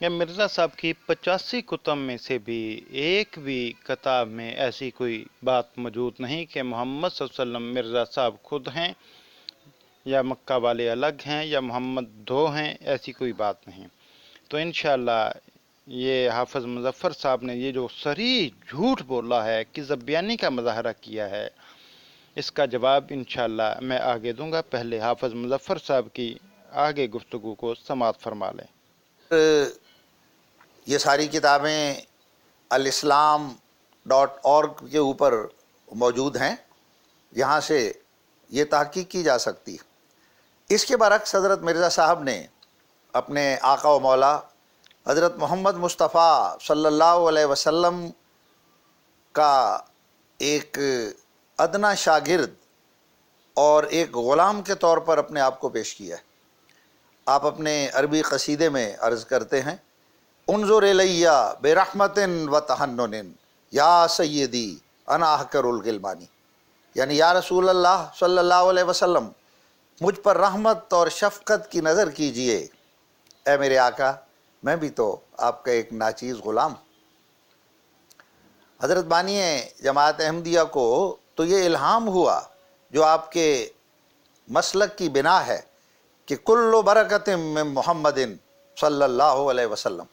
کہ مرزا صاحب کی 85 کتب میں سے بھی ایک بھی کتاب میں ایسی کوئی بات موجود نہیں کہ محمد صلی اللہ علیہ وسلم مرزا صاحب خود ہیں یا مکہ والے الگ ہیں یا محمد دو ہیں، ایسی کوئی بات نہیں۔ تو انشاءاللہ یہ حافظ مظفر صاحب نے یہ جو صریح جھوٹ بولا ہے، کذب بیانی کا مظاہرہ کیا ہے، اس کا جواب انشاءاللہ میں آگے دوں گا۔ پہلے حافظ مظفر صاحب کی آگے گفتگو کو سماعت فرما لیں۔ یہ ساری کتابیں الاسلام.org کے اوپر موجود ہیں، یہاں سے یہ تحقیق کی جا سکتی ہے۔ اس کے برعکس حضرت مرزا صاحب نے اپنے آقا و مولا حضرت محمد مصطفیٰ صلی اللہ علیہ وسلم کا ایک ادنا شاگرد اور ایک غلام کے طور پر اپنے آپ کو پیش کیا ہے۔ آپ اپنے عربی قصیدے میں عرض کرتے ہیں، انظر الیہ برحمت و تحنن یا سیدی انا احقر الغلمانی، یعنی یا رسول اللہ صلی اللہ علیہ وسلم، مجھ پر رحمت اور شفقت کی نظر کیجئے، اے میرے آقا، میں بھی تو آپ کا ایک ناچیز غلام۔ حضرت بانی جماعت احمدیہ کو تو یہ الہام ہوا جو آپ کے مسلک کی بنا ہے کہ کل برکت من محمد صلی اللہ علیہ وسلم،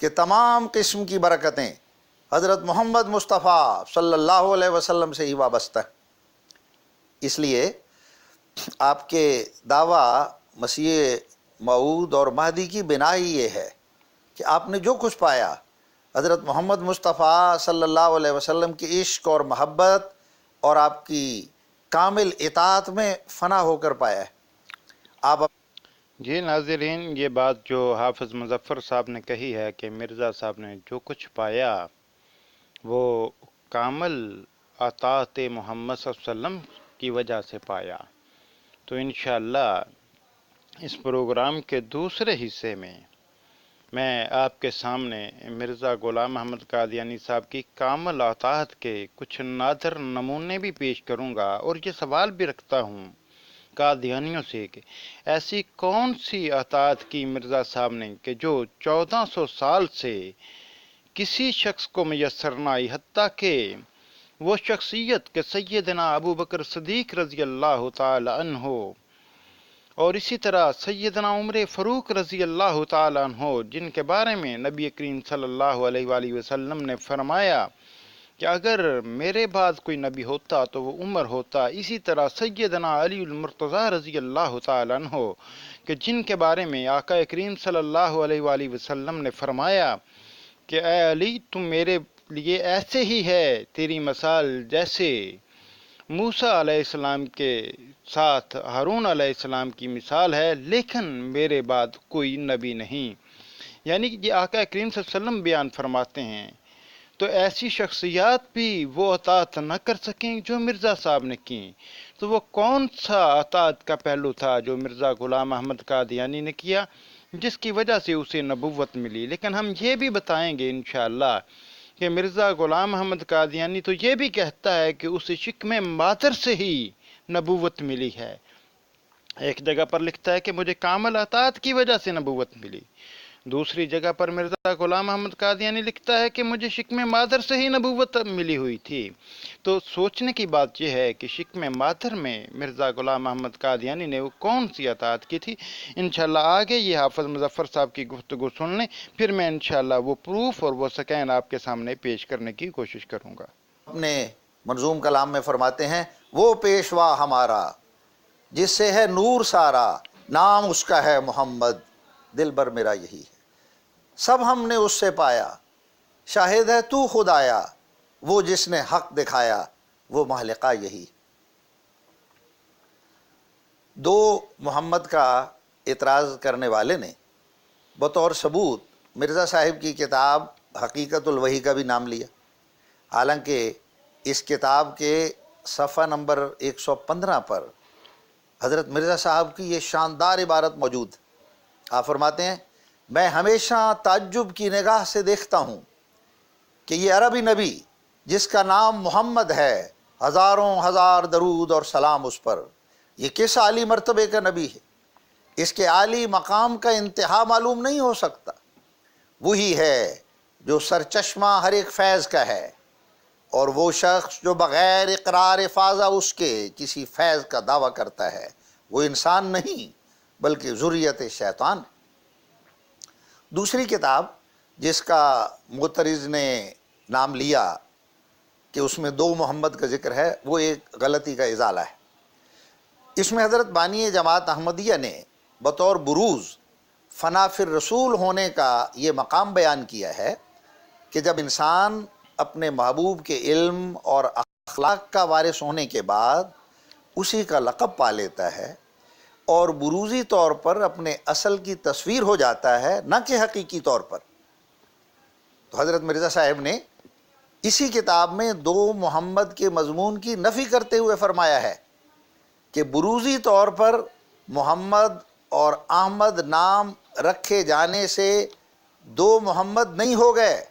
کہ تمام قسم کی برکتیں حضرت محمد مصطفیٰ صلی اللہ علیہ وسلم سے ہی وابستہ ہیں۔ اس لیے آپ کے دعویٰ مسیح موعود اور مہدی کی بنا ہی یہ ہے کہ آپ نے جو کچھ پایا حضرت محمد مصطفیٰ صلی اللہ علیہ وسلم کی عشق اور محبت اور آپ کی کامل اطاعت میں فنا ہو کر پایا ہے۔ آپ جی ناظرین، یہ بات جو حافظ مظفر صاحب نے کہی ہے کہ مرزا صاحب نے جو کچھ پایا وہ کامل اطاعت محمد صلی اللہ علیہ وسلم کی وجہ سے پایا۔ تو انشاءاللہ اس پروگرام کے دوسرے حصے میں آپ کے سامنے مرزا غلام محمد قادیانی صاحب کی کامل اطاعت کے کچھ نادر نمونے بھی پیش کروں گا، اور یہ سوال بھی رکھتا ہوں قادیانیوں سے کہ ایسی کون سی اطاعت کی مرزا صاحب نے کہ جو 1400 سال سے کسی شخص کو میسر نہ آئی، حتیٰ کہ وہ شخصیت کہ سیدنا ابو بکر صدیق رضی اللہ تعالی عنہ اور اسی طرح سیدنا عمر فاروق رضی اللہ تعالی عنہ، جن کے بارے میں نبی کریم صلی اللہ علیہ وآلہ وسلم نے فرمایا کہ اگر میرے بعد کوئی نبی ہوتا تو وہ عمر ہوتا، اسی طرح سیدنا علی المرتضیٰ رضی اللہ تعالی عنہ کہ جن کے بارے میں آقا کریم صلی اللہ علیہ وآلہ وسلم نے فرمایا کہ اے علی، تم میرے لیے ایسے ہی ہے، تیری مثال جیسے موسیٰ علیہ السلام کے ساتھ ہارون علیہ السلام کی مثال ہے، لیکن میرے بعد کوئی نبی نہیں۔ یعنی کہ یہ آقا کریم صلی اللہ علیہ وسلم بیان فرماتے ہیں۔ تو ایسی شخصیات بھی وہ اطاعت نہ کر سکیں جو مرزا صاحب نے کی، تو وہ کون سا اطاعت کا پہلو تھا جو مرزا غلام احمد قادیانی نے کیا جس کی وجہ سے اسے نبوت ملی؟ لیکن ہم یہ بھی بتائیں گے انشاءاللہ کہ مرزا غلام احمد قادیانی تو یہ بھی کہتا ہے کہ اسے شکم مادر سے ہی نبوت ملی ہے۔ ایک جگہ پر لکھتا ہے کہ مجھے کامل اطاعت کی وجہ سے نبوت ملی، دوسری جگہ پر مرزا غلام احمد قادیانی لکھتا ہے کہ مجھے شکم مادر سے ہی نبوت ملی ہوئی تھی۔ تو سوچنے کی بات یہ ہے کہ شکم مادر میں مرزا غلام احمد قادیانی نے وہ کون سی اطاعت کی تھی۔ انشاءاللہ آگے یہ حافظ مظفر صاحب کی گفتگو سن لیں، پھر میں انشاءاللہ وہ پروف اور وہ سکین آپ کے سامنے پیش کرنے کی کوشش کروں گا۔ اپنے منظوم کلام میں فرماتے ہیں، وہ پیشوا ہمارا جس سے ہے نور سارا، نام اس کا ہے محمد، دل بر میرا یہی ہے، سب ہم نے اس سے پایا، شاہد ہے تو خدایا، وہ جس نے حق دکھایا، وہ محلقہ یہی۔ دو محمد کا اعتراض کرنے والے نے بطور ثبوت مرزا صاحب کی کتاب حقیقت الوحی کا بھی نام لیا، حالانکہ اس کتاب کے صفحہ نمبر 115 پر حضرت مرزا صاحب کی یہ شاندار عبارت موجود ہے۔ آپ فرماتے ہیں، میں ہمیشہ تعجب کی نگاہ سے دیکھتا ہوں کہ یہ عربی نبی جس کا نام محمد ہے، ہزاروں ہزار درود اور سلام اس پر، یہ کس عالی مرتبے کا نبی ہے؟ اس کے عالی مقام کا انتہا معلوم نہیں ہو سکتا۔ وہی ہے جو سرچشمہ ہر ایک فیض کا ہے، اور وہ شخص جو بغیر اقرار فاضہ اس کے کسی فیض کا دعویٰ کرتا ہے وہ انسان نہیں بلکہ ذریت شیطان ہے۔ دوسری کتاب جس کا معترض نے نام لیا کہ اس میں 2 محمد کا ذکر ہے، وہ ایک غلطی کا ازالہ ہے۔ اس میں حضرت بانی جماعت احمدیہ نے بطور بروز فنا فی الرسول ہونے کا یہ مقام بیان کیا ہے کہ جب انسان اپنے محبوب کے علم اور اخلاق کا وارث ہونے کے بعد اسی کا لقب پا لیتا ہے اور بروزی طور پر اپنے اصل کی تصویر ہو جاتا ہے، نہ کہ حقیقی طور پر، تو حضرت مرزا صاحب نے اسی کتاب میں 2 محمد کے مضمون کی نفی کرتے ہوئے فرمایا ہے کہ بروزی طور پر محمد اور احمد نام رکھے جانے سے 2 محمد نہیں ہو گئے،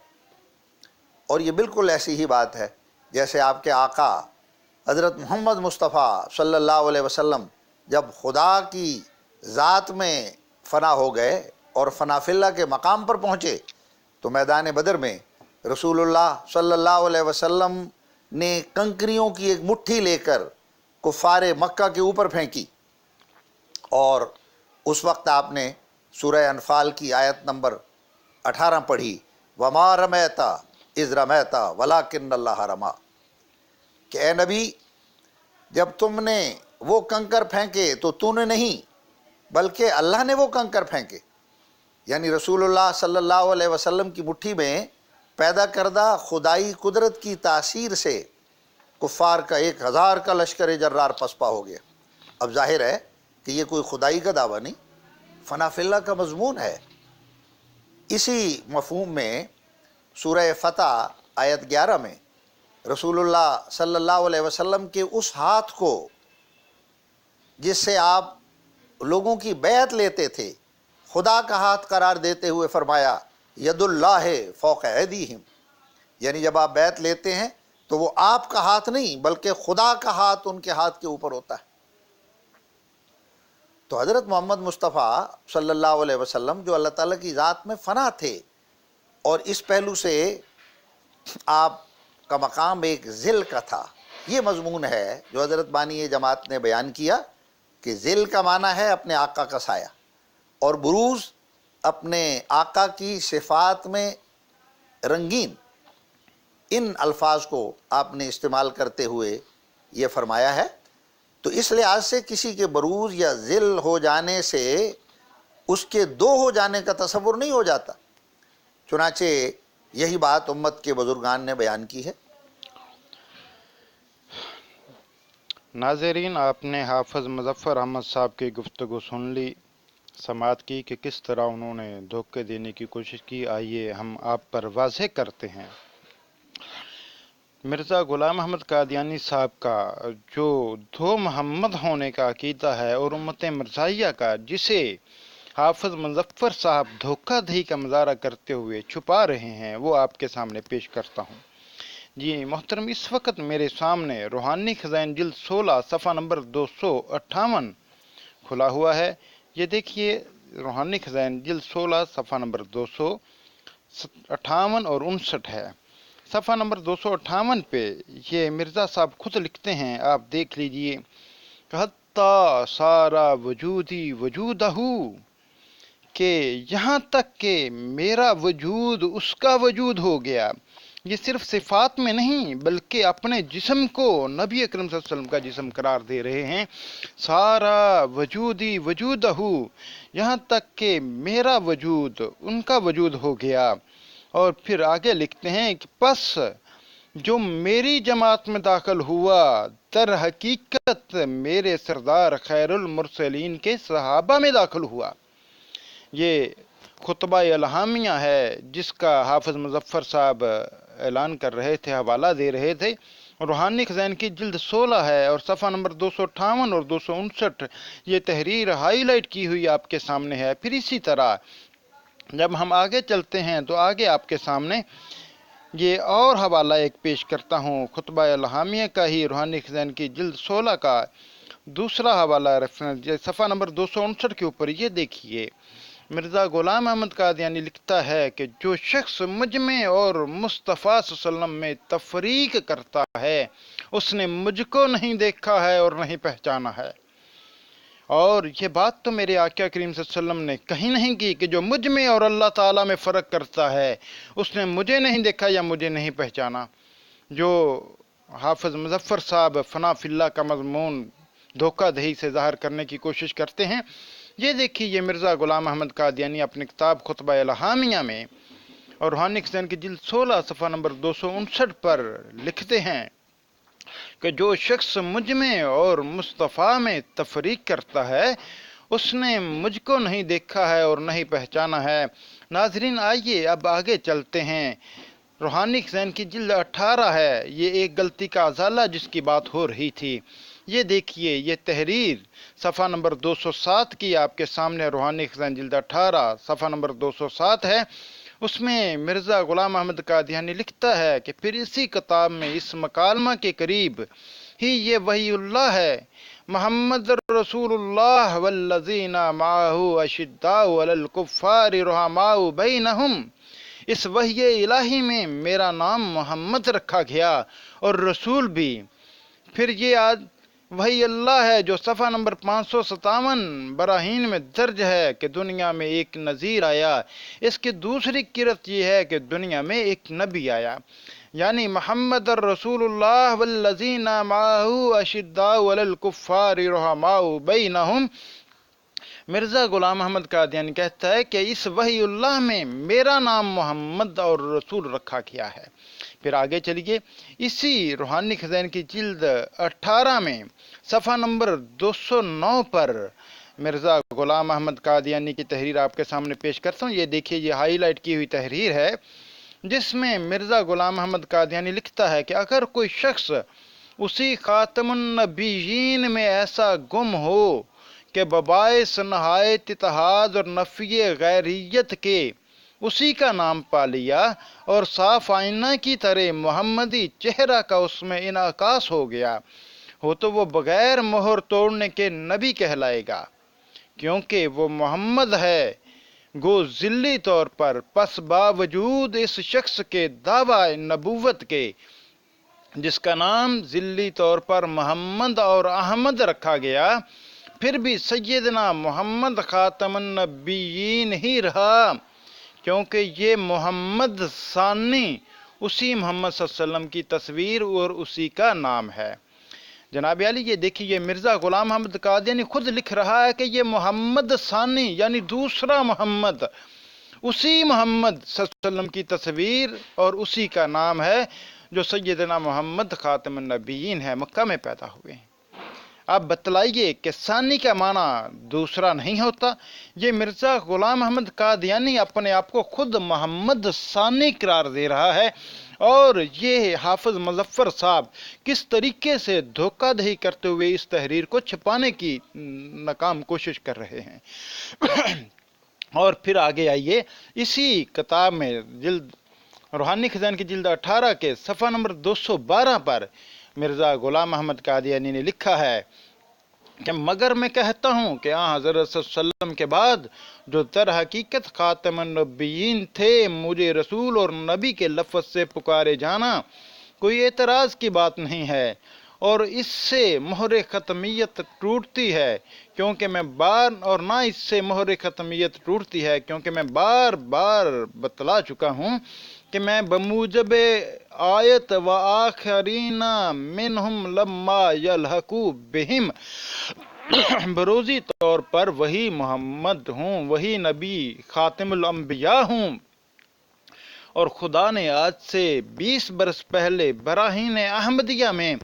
اور یہ بالکل ایسی ہی بات ہے جیسے آپ کے آقا حضرت محمد مصطفیٰ صلی اللہ علیہ وسلم جب خدا کی ذات میں فنا ہو گئے اور فنا فی اللہ کے مقام پر پہنچے تو میدان بدر میں رسول اللہ صلی اللہ علیہ وسلم نے کنکریوں کی ایک مٹھی لے کر کفار مکہ کے اوپر پھینکی، اور اس وقت آپ نے سورہ انفال کی آیت نمبر 18 پڑھی، وَمَا رَمَيْتَ اِذْ رَمَيْتَ وَلَكِنَّ اللَّهَ رَمَى، کہ اے نبی جب تم نے وہ کنکر پھینکے تو نے نہیں بلکہ اللہ نے وہ کنکر پھینکے، یعنی رسول اللہ صلی اللہ علیہ وسلم کی مٹھی میں پیدا کردہ خدائی قدرت کی تاثیر سے کفار کا 1000 کا لشکر جرار پسپا ہو گیا۔ اب ظاہر ہے کہ یہ کوئی خدائی کا دعویٰ نہیں، فنا فی اللہ کا مضمون ہے۔ اسی مفہوم میں سورہ فتح آیت 11 میں رسول اللہ صلی اللہ علیہ وسلم کے اس ہاتھ کو جس سے آپ لوگوں کی بیعت لیتے تھے خدا کا ہاتھ قرار دیتے ہوئے فرمایا، ید اللہ فوق ایدیہم، یعنی جب آپ بیعت لیتے ہیں تو وہ آپ کا ہاتھ نہیں بلکہ خدا کا ہاتھ ان کے ہاتھ کے اوپر ہوتا ہے۔ تو حضرت محمد مصطفیٰ صلی اللہ علیہ وسلم جو اللہ تعالیٰ کی ذات میں فنا تھے، اور اس پہلو سے آپ کا مقام ایک ذل کا تھا، یہ مضمون ہے جو حضرت بانی جماعت نے بیان کیا کہ ذل کا معنی ہے اپنے آقا کا سایہ، اور بروز اپنے آقا کی صفات میں رنگین، ان الفاظ کو آپ نے استعمال کرتے ہوئے یہ فرمایا ہے۔ تو اس لحاظ سے کسی کے بروز یا ذل ہو جانے سے اس کے 2 ہو جانے کا تصور نہیں ہو جاتا، چنانچہ یہی بات امت کے بزرگان نے بیان کی ہے۔ ناظرین، آپ نے حافظ مظفر احمد صاحب کی گفتگو سن لی، سماعت کی کہ کس طرح انہوں نے دھوکے دینے کی کوشش کی۔ آئیے ہم آپ پر واضح کرتے ہیں۔ مرزا غلام احمد قادیانی صاحب کا جو 2 محمد ہونے کا عقیدہ ہے اور امت مرزائیہ کا جسے حافظ مظفر صاحب دھوکہ دہی کا مظاہرہ کرتے ہوئے چھپا رہے ہیں، وہ آپ کے سامنے پیش کرتا ہوں۔ جی محترم، اس وقت میرے سامنے روحانی خزائن جلد 16 صفحہ نمبر 258 کھلا ہوا ہے۔ یہ دیکھیے، روحانی خزائن جلد 16 صفحہ نمبر 258 اور 59 ہے۔ صفحہ نمبر 258 پہ یہ مرزا صاحب خود لکھتے ہیں، آپ دیکھ لیجئے، حتی سارا وجودی وجودہ، کہ یہاں تک کہ میرا وجود اس کا وجود ہو گیا۔ یہ صرف صفات میں نہیں بلکہ اپنے جسم کو نبی اکرم صلی اللہ علیہ وسلم کا جسم قرار دے رہے ہیں۔ سارا وجودی وجودہ، یہاں تک کہ میرا وجود ان کا وجود ہو گیا۔ اور پھر آگے لکھتے ہیں کہ پس جو میری جماعت میں داخل ہوا در حقیقت میرے سردار خیر المرسلین کے صحابہ میں داخل ہوا۔ یہ خطبہ الہامیہ ہے جس کا حافظ مظفر صاحب اعلان کر رہے تھے، حوالہ دے رہے تھے۔ روحانی خزائن کی جلد 16 ہے اور صفحہ نمبر 258 اور 259 یہ تحریر ہائی لائٹ کی ہوئی آپ کے سامنے ہے۔ پھر اسی طرح جب ہم آگے چلتے ہیں تو آگے آپ کے سامنے یہ اور حوالہ ایک پیش کرتا ہوں، خطبہ الہامیہ کا ہی، روحانی خزائن کی جلد 16 کا دوسرا حوالہ ریفرنس صفحہ نمبر 259 کے اوپر۔ یہ دیکھیے، مرزا غلام احمد قادیانی لکھتا ہے کہ جو شخص مجھ میں اور مصطفیٰ صلی اللہ علیہ وسلم میں تفریق کرتا ہے اس نے مجھ کو نہیں دیکھا ہے اور نہیں پہچانا ہے۔ اور یہ بات تو میرے آقا کریم صلی اللہ علیہ وسلم نے کہیں نہیں کی کہ جو مجھ میں اور اللہ تعالیٰ میں فرق کرتا ہے اس نے مجھے نہیں دیکھا یا مجھے نہیں پہچانا۔ جو حافظ مظفر صاحب فنا فی اللہ کا مضمون دھوکہ دہی سے ظاہر کرنے کی کوشش کرتے ہیں، یہ دیکھیے یہ مرزا غلام احمد قادیانی اپنی کتاب خطبہ الہامیہ میں اور روحانی خزان کی جلد 16 صفحہ نمبر 259 پر لکھتے ہیں کہ جو شخص مجھ میں اور مصطفیٰ میں تفریق کرتا ہے اس نے مجھ کو نہیں دیکھا ہے اور نہیں پہچانا ہے۔ ناظرین آئیے اب آگے چلتے ہیں۔ روحانی خزان کی جلد 18 ہے، یہ ایک غلطی کا ازالہ جس کی بات ہو رہی تھی۔ یہ دیکھیے یہ تحریر صفحہ نمبر 207 کی آپ کے سامنے روحانی خزان جلد 18 صفحہ نمبر 207 ہے۔ اس میں مرزا غلام احمد قادیانی لکھتا ہے کہ پھر اسی کتاب میں اس مکالمہ کے قریب ہی یہ وحی اللہ ہے، محمد رسول اللہ والذین معہ اشداء علی الکفار رحماء بینہم، اس وحی الہی میں میرا نام محمد رکھا گیا اور رسول بھی۔ پھر یہ وہی اللہ ہے جو صفحہ نمبر 557 براہین میں درج ہے کہ دنیا میں ایک نذیر آیا، اس کی دوسری قرت یہ ہے کہ دنیا میں ایک نبی آیا، یعنی محمد رسول اللہ والذین معہ اشداء علی الکفار رحماء بینہم۔ مرزا غلام احمد قادیانی کہتا ہے کہ اس وحی اللہ میں میرا نام محمد اور رسول رکھا گیا ہے۔ پھر آگے چلیے اسی روحانی خزان کی جلد 18 میں صفحہ نمبر 209 پر مرزا غلام احمد قادیانی کی تحریر آپ کے سامنے پیش کرتا ہوں۔ یہ دیکھیے یہ ہائی لائٹ کی ہوئی تحریر ہے جس میں مرزا غلام احمد قادیانی لکھتا ہے کہ اگر کوئی شخص اسی خاتم النبیین میں ایسا گم ہو کہ بباعث نہایت اتحاد اور نفی غیریت کے اسی کا نام پا لیا اور صاف آئینہ کی طرح محمدی چہرہ کا اس میں انعکاس ہو گیا ہو تو وہ بغیر مہر توڑنے کے نبی کہلائے گا، کیونکہ وہ محمد ہے گو ذلی طور پر، پس باوجود اس شخص کے دعوی نبوت کے جس کا نام ذلی طور پر محمد اور احمد رکھا گیا، پھر بھی سیدنا محمد خاتم النبیین ہی رہا، کیونکہ یہ محمد ثانی اسی محمد صلی اللہ علیہ وسلم کی تصویر اور اسی کا نام ہے۔ جناب علی یہ دیکھیے یہ مرزا غلام احمد قادیانی خود لکھ رہا ہے کہ یہ محمد ثانی یعنی دوسرا محمد اسی محمد صلی اللہ علیہ وسلم کی تصویر اور اسی کا نام ہے جو سیدنا محمد خاتم النبیین ہے، مکہ میں پیدا ہوئے ہیں۔ آپ بتلائیے کہ ثانی کا معنی دوسرا نہیں ہوتا؟ یہ مرزا غلام احمد قادیانی اپنے آپ کو خود محمد ثانی قرار دے رہا ہے، اور یہ حافظ مظفر صاحب کس طریقے سے دھوکہ دہی کرتے ہوئے اس تحریر کو چھپانے کی ناکام کوشش کر رہے ہیں۔ اور پھر آگے آئیے اسی کتاب میں جلد روحانی خزان کی جلد 18 کے صفحہ نمبر 212 پر مرزا غلام احمد قادیانی نے لکھا ہے کہ مگر میں کہتا ہوں کہ حضرت صلی اللہ علیہ وسلم کے بعد جو در حقیقت خاتم النبیین تھے، مجھے رسول اور نبی کے لفظ سے پکارے جانا کوئی اعتراض کی بات نہیں ہے، اور اس سے مہر ختمیت ٹوٹتی ہے کیونکہ میں بار بار بتلا چکا ہوں کہ میں بموجب آیت و آخرین منہم لما یلحقو بہم بروزی طور پر وہی محمد ہوں، وہی نبی خاتم الانبیاء ہوں، اور خدا نے آج سے 20 برس پہلے براہین احمدیہ میں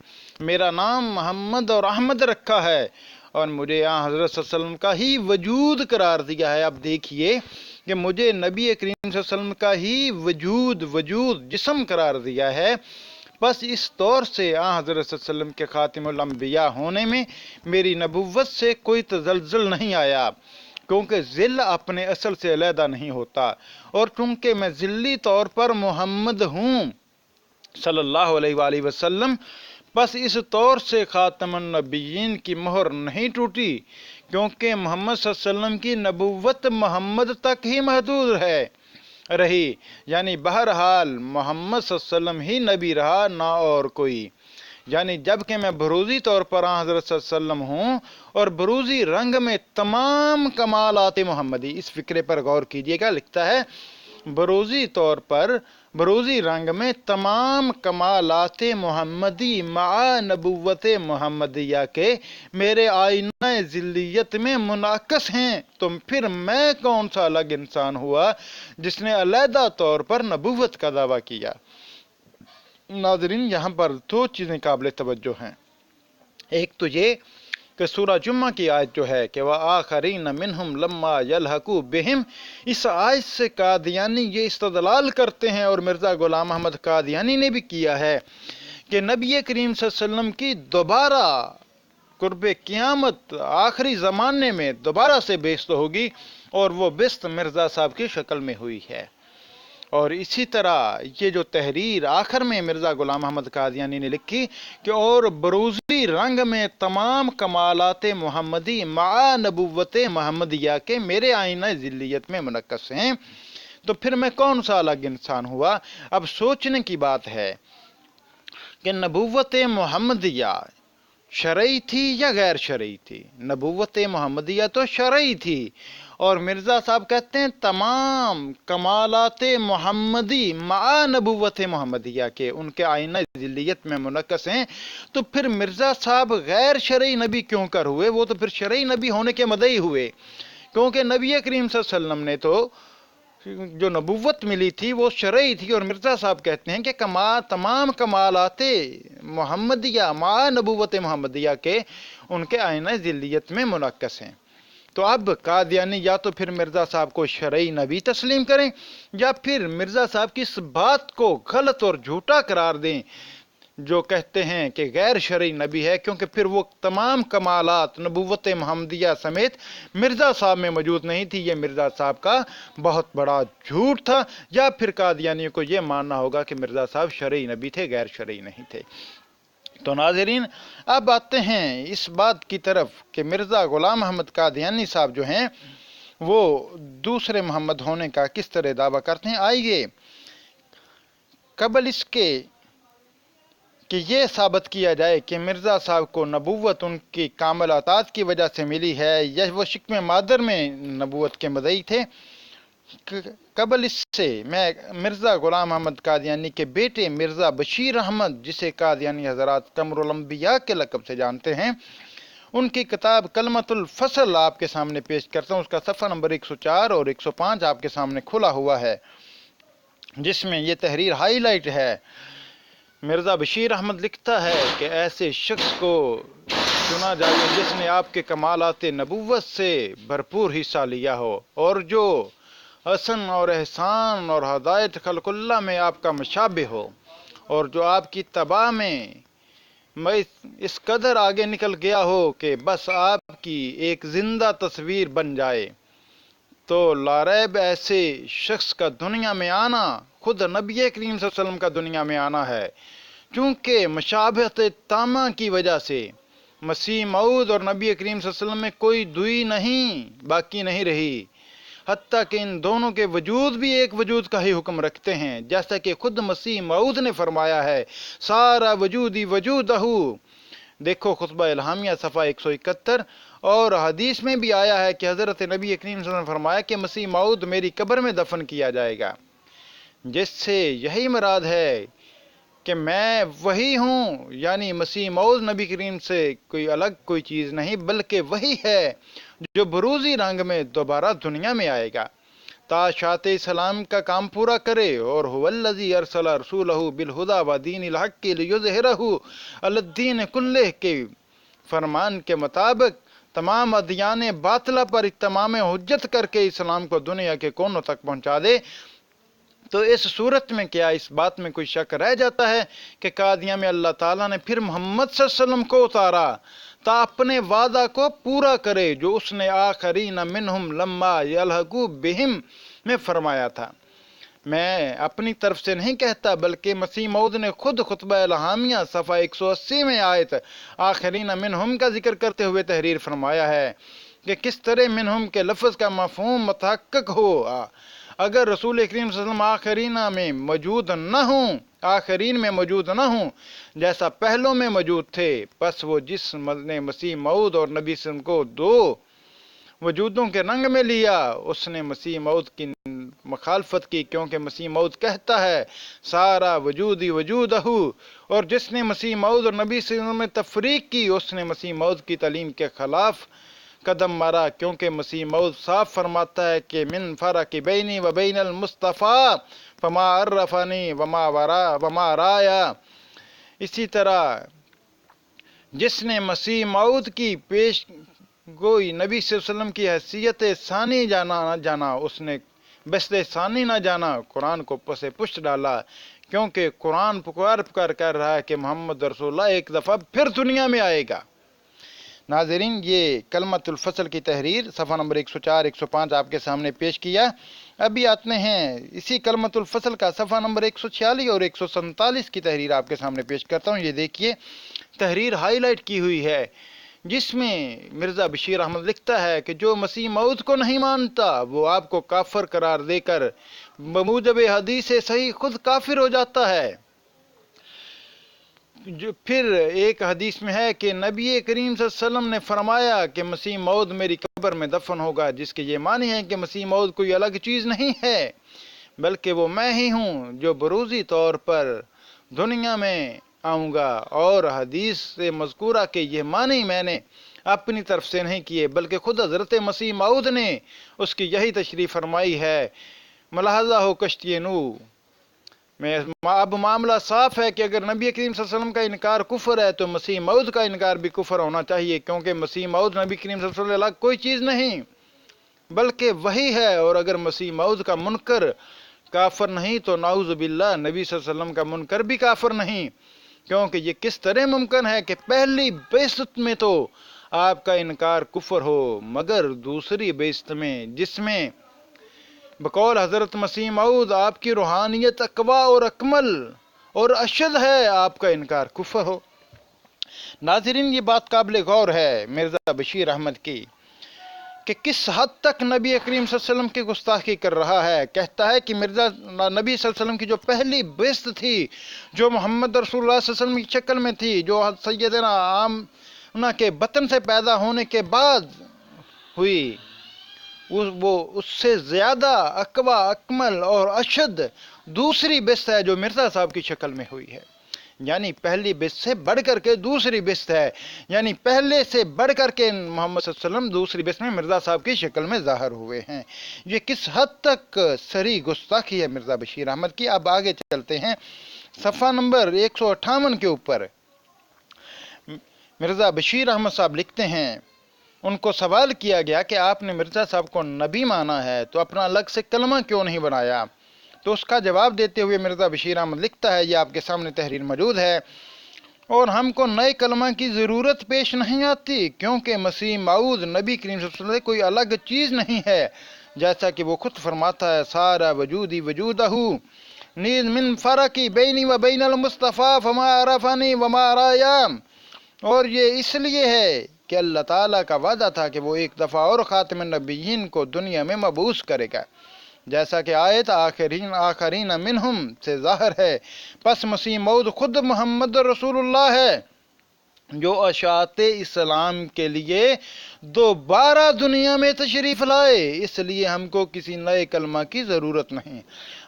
میرا نام محمد اور احمد رکھا ہے اور مجھے یہاں حضرت صلی اللہ علیہ وسلم کا ہی وجود قرار دیا ہے۔ اب دیکھیے کہ مجھے نبی کریم صلی اللہ علیہ وسلم کا ہی وجود جسم قرار دیا ہے، بس اس طور سے حضرت صلی اللہ علیہ وسلم کے خاتم الانبیاء ہونے میں میری نبوت سے کوئی تزلزل نہیں آیا، کیونکہ ذل اپنے اصل سے علیحدہ نہیں ہوتا، اور چونکہ میں ذلی طور پر محمد ہوں صلی اللہ علیہ وآلہ وسلم، بس اس طور سے خاتم النبیین کی مہر نہیں ٹوٹی کیونکہ محمد صلی اللہ علیہ وسلم کی نبوت محمد تک ہی محدود رہی، یعنی بہرحال محمد صلی اللہ علیہ وسلم ہی نبی رہا، نہ اور کوئی، یعنی جب کہ میں بروزی طور پر حضرت صلی اللہ علیہ وسلم ہوں اور بروزی رنگ میں تمام کمالات محمدی، اس فکرے پر غور کیجئے گا، لکھتا ہے بروزی طور پر بروزی رنگ میں تمام کمالات محمدی مع نبوت محمدیہ کے میرے آئینہ ذلیت میں منعکس ہیں، تو پھر میں کون سا الگ انسان ہوا جس نے علیحدہ طور پر نبوت کا دعویٰ کیا۔ ناظرین، یہاں پر دو چیزیں قابل توجہ ہیں۔ ایک تو یہ کہ سورہ جمعہ کی آیت جو ہے کہ وَآخَرِينَ مِنْهُمْ لَمَّا يَلْحَقُوا بِهِمْ، اس آیت سے قادیانی یہ استدلال کرتے ہیں، اور مرزا غلام احمد قادیانی نے بھی کیا ہے، کہ نبی کریم صلی اللہ علیہ وسلم کی دوبارہ قرب قیامت آخری زمانے میں دوبارہ سے بعثت ہوگی، اور وہ بعثت مرزا صاحب کی شکل میں ہوئی ہے۔ اور اسی طرح یہ جو تحریر آخر میں مرزا غلام احمد قادیانی نے لکھی کہ اور بروزی رنگ میں تمام کمالات محمدی مع نبوت محمدیہ کے میرے آئینہ ذلیت میں منعکس ہیں، تو پھر میں کون سا الگ انسان ہوا؟ اب سوچنے کی بات ہے کہ نبوت محمدیہ شرعی تھی یا غیر شرعی تھی؟ نبوت محمدیہ تو شرعی تھی، اور مرزا صاحب کہتے ہیں تمام کمالات محمدی مع نبوت محمدیہ کے ان کے آئینہ ذلیت میں منعکس ہیں، تو پھر مرزا صاحب غیر شرعی نبی کیوں کر ہوئے؟ وہ تو پھر شرعی نبی ہونے کے مدعی ہوئے، کیونکہ نبی کریم صلی اللہ علیہ وسلم نے تو جو نبوت ملی تھی وہ شرعی تھی، اور مرزا صاحب کہتے ہیں کہ تمام کمالات محمدیہ مع نبوت محمدیہ کے ان کے آئینہ ذلیت میں منعکس ہیں۔ تو اب قادیانی یا تو پھر مرزا صاحب کو شرعی نبی تسلیم کریں، یا پھر مرزا صاحب کی اس بات کو غلط اور جھوٹا قرار دیں جو کہتے ہیں کہ غیر شرعی نبی ہے، کیونکہ پھر وہ تمام کمالات نبوت محمدیہ سمیت مرزا صاحب میں موجود نہیں تھی۔ یہ مرزا صاحب کا بہت بڑا جھوٹ تھا، یا پھر قادیانیوں کو یہ ماننا ہوگا کہ مرزا صاحب شرعی نبی تھے، غیر شرعی نہیں تھے۔ تو ناظرین، اب آتے ہیں اس بات کی طرف کہ مرزا غلام احمد قادیانی صاحب جو ہیں وہ دوسرے محمد ہونے کا کس طرح دعویٰ کرتے ہیں۔ آئیے قبل اس کے کہ یہ ثابت کیا جائے کہ مرزا صاحب کو نبوت ان کی کامل عطاعت کی وجہ سے ملی ہے یا وہ شکم مادر میں نبوت کے مدعی تھے، قبل اس سے میں مرزا غلام احمد قادیانی کے بیٹے مرزا بشیر احمد، جسے قادیانی حضرات قمر الانبیاء کے لقب سے جانتے ہیں، ان کی کتاب کلمۃ الفصل آپ کے سامنے پیش کرتا ہوں۔ اس کا صفحہ نمبر 104 اور 105 آپ کے سامنے کھلا ہوا ہے، جس میں یہ تحریر ہائی لائٹ ہے۔ مرزا بشیر احمد لکھتا ہے کہ ایسے شخص کو چنا جائے جس نے آپ کے کمالات نبوت سے بھرپور حصہ لیا ہو، اور جو حسن اور احسان اور ہدایت خلق اللہ میں آپ کا مشابہ ہو، اور جو آپ کی تباہ میں اس قدر آگے نکل گیا ہو کہ بس آپ کی ایک زندہ تصویر بن جائے، تو لاریب ایسے شخص کا دنیا میں آنا خود نبی کریم صلی اللہ علیہ وسلم کا دنیا میں آنا ہے، کیونکہ مشابہت تامہ کی وجہ سے مسیح موعود اور نبی کریم صلی اللہ علیہ وسلم میں کوئی دوئی نہیں باقی نہیں رہی، حتیٰ کہ ان دونوں کے وجود بھی ایک وجود کا ہی حکم رکھتے ہیں، جیسا کہ خود مسیح موعود نے فرمایا ہے سارا وجودی وجودہ۔ دیکھو خطبہ الہامیہ صفحہ 171، اور حدیث میں بھی آیا ہے کہ حضرت نبی کریم صلی اللہ علیہ وسلم نے فرمایا کہ مسیح موعود میری قبر میں دفن کیا جائے گا، جس سے یہی مراد ہے کہ میں وہی ہوں، یعنی مسیح موعود نبی کریم سے کوئی الگ کوئی چیز نہیں، بلکہ وہی ہے جو بروزی رنگ میں دوبارہ دنیا میں آئے گا تا شاعت اسلام کا کام پورا کرے، اور هو الذی ارسل رسولہ بالہدی ودین الحق لیظہرہ علی الدین کلہ کے فرمان کے مطابق تمام ادیان باطلہ پر اتمام حجت کر کے اسلام کو دنیا کے کونوں تک پہنچا دے۔ تو اس صورت میں کیا اس بات میں کوئی شک رہ جاتا ہے کہ قادیہ میں اللہ تعالیٰ نے پھر محمد صلی اللہ علیہ وسلم کو اتارا تا اپنے وعدہ کو پورا کرے جو اس نے آخرین منہم لما یلحقوا بہم میں فرمایا تھا؟ میں اپنی طرف سے نہیں کہتا، بلکہ مسیح موعود نے خود خطبہ الہامیہ صفحہ 180 میں آیت آخرین منہم کا ذکر کرتے ہوئے تحریر فرمایا ہے کہ کس طرح منہم کے لفظ کا مفہوم متحقق ہو۔ اگر رسول کریم صلی اللہ علیہ وسلم آخرین میں موجود نہ ہوں، آخرین میں موجود نہ ہوں جیسا پہلوں میں موجود تھے، پس وہ جس نے مسیح موعود اور نبی صلی اللہ علیہ وسلم کو دو وجودوں کے رنگ میں لیا، اس نے مسیح موعود کی مخالفت کی، کیونکہ مسیح موعود کہتا ہے سارا وجودی وجودہ، اور جس نے مسیح موعود اور نبی صلی اللہ علیہ وسلم میں تفریق کی، اس نے مسیح موعود کی تعلیم کے خلاف قدم مارا، کیونکہ مسیح موعود صاف فرماتا ہے کہ من فرق بینی و بین المصطفیٰ فما عرفنی وما رایا۔ اسی طرح جس نے مسیح موعود کی پیش گوئی نبی صلی اللہ علیہ وسلم کی حیثیت ثانی نہ جانا، اس نے بست ثانی نہ جانا، قرآن کو پس پشت ڈالا، کیونکہ قرآن پکار کر رہا ہے کہ محمد رسول اللہ ایک دفعہ پھر دنیا میں آئے گا۔ ناظرین، یہ کلمۃ الفصل کی تحریر صفحہ نمبر 104 105 آپ کے سامنے پیش کیا۔ ابھی آتے ہیں اسی کلمۃ الفصل کا صفحہ نمبر 146 اور 147 کی تحریر آپ کے سامنے پیش کرتا ہوں۔ یہ دیکھیے، تحریر ہائی لائٹ کی ہوئی ہے، جس میں مرزا بشیر احمد لکھتا ہے کہ جو مسیح موعود کو نہیں مانتا وہ آپ کو کافر قرار دے کر بموجب حدیث صحیح خود کافر ہو جاتا ہے۔ جو پھر ایک حدیث میں ہے کہ نبی کریم صلی اللہ علیہ وسلم نے فرمایا کہ مسیح موعود میری قبر میں دفن ہوگا، جس کے یہ معنی ہے کہ مسیح موعود کوئی الگ چیز نہیں ہے، بلکہ وہ میں ہی ہوں جو بروزی طور پر دنیا میں آؤں گا۔ اور حدیث سے مذکورہ کہ یہ معنی میں نے اپنی طرف سے نہیں کیے، بلکہ خود حضرت مسیح موعود نے اس کی یہی تشریح فرمائی ہے۔ ملاحظہ ہو کشتی نو میں اب معاملہ صاف ہے کہ اگر نبی کریم صلی اللہ علیہ وسلم کا انکار کفر ہے تو مسیح موعود کا انکار بھی کفر ہونا چاہیے، کیونکہ مسیح موعود نبی کریم صلی اللہ علیہ وسلم الگ کوئی چیز نہیں بلکہ وہی ہے۔ اور اگر مسیح موعود کا منکر کافر نہیں تو نعوذ باللہ نبی صلی اللہ علیہ وسلم کا منکر بھی کافر نہیں، کیونکہ یہ کس طرح ممکن ہے کہ پہلی بعثت میں تو آپ کا انکار کفر ہو، مگر دوسری بعثت میں جس میں بقول حضرت مسیح موعود آپ کی روحانیت اقوا اور اکمل اور اشد ہے، آپ کا انکار کفر ہو۔ ناظرین، یہ بات قابل غور ہے مرزا بشیر احمد کی کہ کس حد تک نبی کریم صلی اللہ علیہ وسلم کی گستاخی کر رہا ہے۔ کہتا ہے کہ مرزا نبی صلی اللہ علیہ وسلم کی جو پہلی بعثت تھی، جو محمد رسول اللہ صلی اللہ علیہ وسلم کی شکل میں تھی، جو سیدنا آمنہ کے بطن سے پیدا ہونے کے بعد ہوئی، وہ اس سے زیادہ اقوا اکمل اور اشد دوسری بعثت ہے جو مرزا صاحب کی شکل میں ہوئی ہے۔ یعنی پہلی بعثت سے بڑھ کر کے دوسری بعثت ہے، یعنی پہلے سے بڑھ کر کے محمد صلی اللہ علیہ وسلم دوسری بعثت میں مرزا صاحب کی شکل میں ظاہر ہوئے ہیں۔ یہ کس حد تک صریح گستاخی ہے مرزا بشیر احمد کی۔ اب آگے چلتے ہیں صفحہ نمبر 158 کے اوپر۔ مرزا بشیر احمد صاحب لکھتے ہیں، ان کو سوال کیا گیا کہ آپ نے مرزا صاحب کو نبی مانا ہے تو اپنا الگ سے کلمہ کیوں نہیں بنایا؟ تو اس کا جواب دیتے ہوئے مرزا بشیر احمد لکھتا ہے، یہ آپ کے سامنے تحریر موجود ہے، اور ہم کو نئے کلمہ کی ضرورت پیش نہیں آتی، کیونکہ مسیح موعود نبی کریم صلی اللہ علیہ وسلم کوئی الگ چیز نہیں ہے، جیسا کہ وہ خود فرماتا ہے سارا وجودی وجودہ نیز من فرقی بینی و بین المصطفیٰ فما عرفنی وما رایا۔ اور یہ اس لیے ہے کہ اللہ تعالیٰ کا وعدہ تھا کہ وہ ایک دفعہ اور خاتم النبیین کو دنیا میں مبعوث کرے گا، جیسا کہ آیت آخرین منہم سے ظاہر ہے۔ پس مسیح موعود خود محمد رسول اللہ ہے جو اشاعت اسلام کے لیے دوبارہ دنیا میں تشریف لائے، اس لیے ہم کو کسی نئے کلمہ کی ضرورت نہیں۔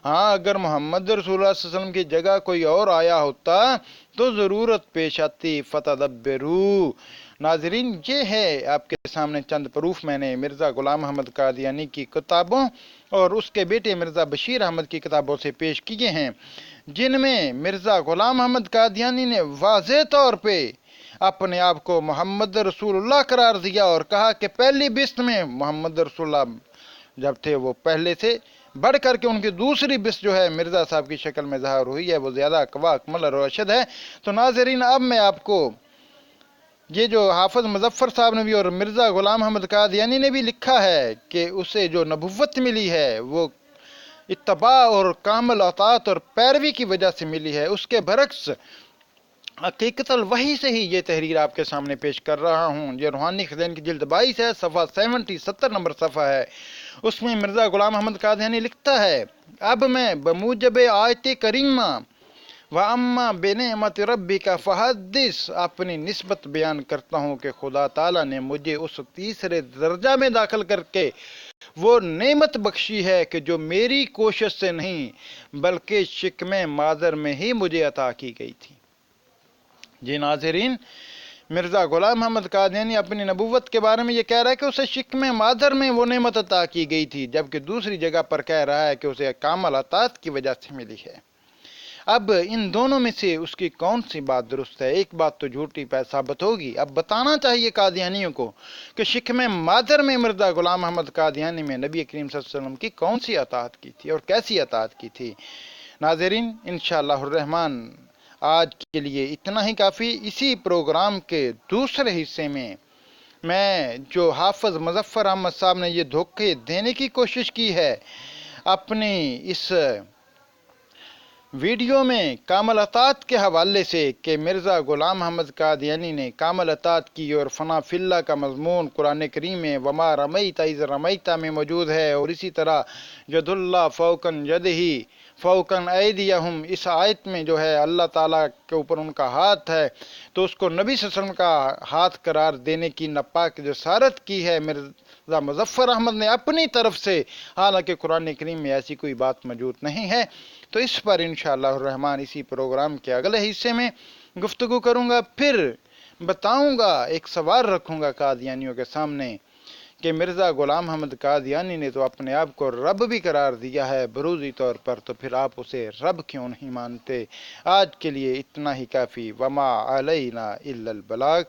ہاں، اگر محمد رسول اللہ صلی اللہ علیہ وسلم کی جگہ کوئی اور آیا ہوتا تو ضرورت پیش آتی۔ فتدبروا۔ ناظرین، یہ ہے آپ کے سامنے چند پروف میں نے مرزا غلام احمد قادیانی کی کتابوں اور اس کے بیٹے مرزا بشیر احمد کی کتابوں سے پیش کیے ہیں، جن میں مرزا غلام احمد قادیانی نے واضح طور پہ اپنے آپ کو محمد رسول اللہ قرار دیا اور کہا کہ پہلی بعثت میں محمد رسول اللہ جب تھے وہ پہلے سے بڑھ کر کے ان کی دوسری بعثت جو ہے مرزا صاحب کی شکل میں ظاہر ہوئی ہے، وہ زیادہ اقوا اکمل اور ارشد ہے۔ تو ناظرین، اب میں آپ کو یہ جو حافظ مظفر صاحب نے بھی اور مرزا غلام احمد قادیانی نے بھی لکھا ہے کہ اسے جو نبوت ملی ہے وہ اتباع اور کامل اطاعت اور پیروی کی وجہ سے ملی ہے، اس کے برعکس حقیقت الوحی سے ہی یہ تحریر آپ کے سامنے پیش کر رہا ہوں۔ یہ روحانی خزین کی جلد 22 ہے، صفحہ 70 نمبر صفحہ ہے۔ اس میں مرزا غلام احمد قادیانی لکھتا ہے، اب میں بموجب آیت کریمہ وَأَمَّا بِنِعْمَةِ رَبِّكَ فَحَدِّثْ اپنی نسبت بیان کرتا ہوں کہ خدا تعالیٰ نے مجھے اس تیسرے درجہ میں داخل کر کے وہ نعمت بخشی ہے کہ جو میری کوشش سے نہیں بلکہ شکم مادر میں ہی مجھے عطا کی گئی تھی۔ جی ناظرین، مرزا غلام احمد قادیانی اپنی نبوت کے بارے میں یہ کہہ رہا ہے کہ اسے شکم مادر میں وہ نعمت عطا کی گئی تھی، جبکہ دوسری جگہ پر کہہ رہا ہے کہ اسے کامل عطاعت کی وجہ سے ملی ہے۔ اب ان دونوں میں سے اس کی کون سی بات درست ہے؟ ایک بات تو جھوٹی ثابت ہوگی۔ اب بتانا چاہیے قادیانیوں کو کہ شکم مادر میں مرزا غلام احمد قادیانی میں نبی کریم صلی اللہ علیہ وسلم کی کون سی اطاعت کی تھی اور کیسی اطاعت کی تھی۔ ناظرین، انشاءاللہ الرحمن آج کے لیے اتنا ہی کافی۔ اسی پروگرام کے دوسرے حصے میں جو حافظ مظفر احمد صاحب نے یہ دھوکے دینے کی کوشش کی ہے اپنی اس ویڈیو میں کامل اطاعت کے حوالے سے کہ مرزا غلام احمد قادیانی نے کامل اطاعت کی، اور فنا فی اللہ کا مضمون قرآن کریم میں وما رمیت اذ رمیت میں موجود ہے، اور اسی طرح ید اللہ فوق یدہ فوق ایدیہم اس آیت میں جو ہے اللہ تعالیٰ کے اوپر ان کا ہاتھ ہے، تو اس کو نبی صلی اللہ علیہ وسلم کا ہاتھ قرار دینے کی ناپاک جسارت کی ہے مرزا مظفر احمد نے اپنی طرف سے، حالانکہ قرآن کریم میں ایسی کوئی بات موجود نہیں ہے۔ تو اس پر انشاءاللہ الرحمن اسی پروگرام کے اگلے حصے میں گفتگو کروں گا، پھر بتاؤں گا، ایک سوال رکھوں گا قادیانیوں کے سامنے کہ مرزا غلام احمد قادیانی نے تو اپنے آپ کو رب بھی قرار دیا ہے بروزی طور پر، تو پھر آپ اسے رب کیوں نہیں مانتے؟ آج کے لیے اتنا ہی کافی۔ وما علینا الا البلاغ۔